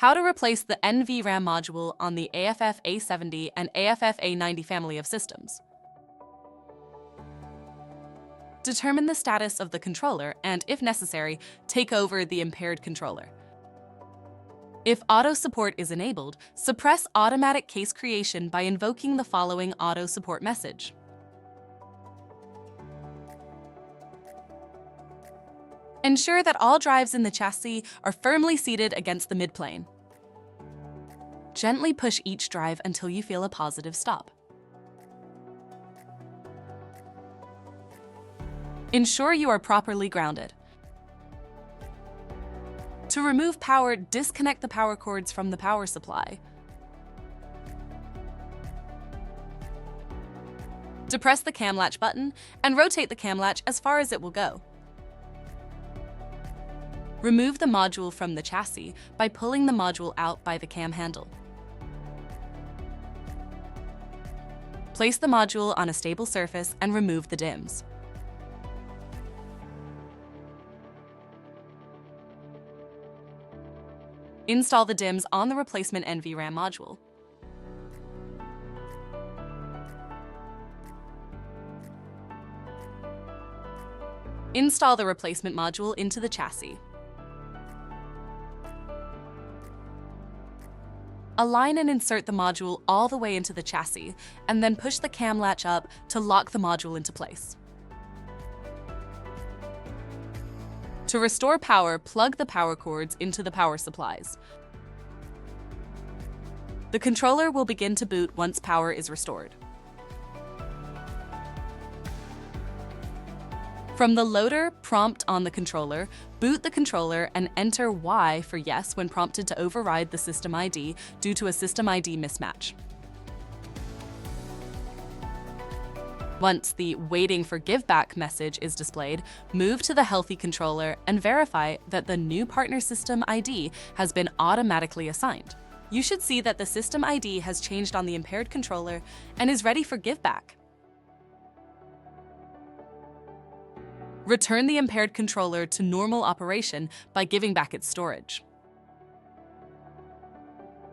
How to replace the NVRAM module on the AFF A70 and AFF A90 family of systems. Determine the status of the controller and, if necessary, take over the impaired controller. If auto support is enabled, suppress automatic case creation by invoking the following auto support message. Ensure that all drives in the chassis are firmly seated against the midplane. Gently push each drive until you feel a positive stop. Ensure you are properly grounded. To remove power, disconnect the power cords from the power supply. Depress the cam latch button and rotate the cam latch as far as it will go. Remove the module from the chassis by pulling the module out by the cam handle. Place the module on a stable surface and remove the DIMMs. Install the DIMMs on the replacement NVRAM module. Install the replacement module into the chassis. Align and insert the module all the way into the chassis, and then push the cam latch up to lock the module into place. To restore power, plug the power cords into the power supplies. The controller will begin to boot once power is restored. From the loader prompt on the controller, boot the controller and enter Y for yes when prompted to override the system ID due to a system ID mismatch. Once the "Waiting for Giveback" message is displayed, move to the healthy controller and verify that the new partner system ID has been automatically assigned. You should see that the system ID has changed on the impaired controller and is ready for giveback. Return the impaired controller to normal operation by giving back its storage.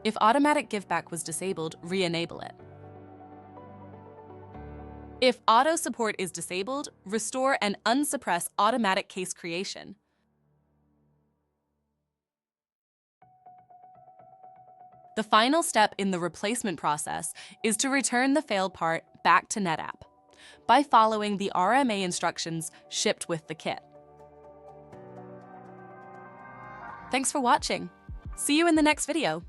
If automatic giveback was disabled, re-enable it. If auto support is disabled, restore and unsuppress automatic case creation. The final step in the replacement process is to return the failed part back to NetApp by following the RMA instructions shipped with the kit. Thanks for watching. See you in the next video.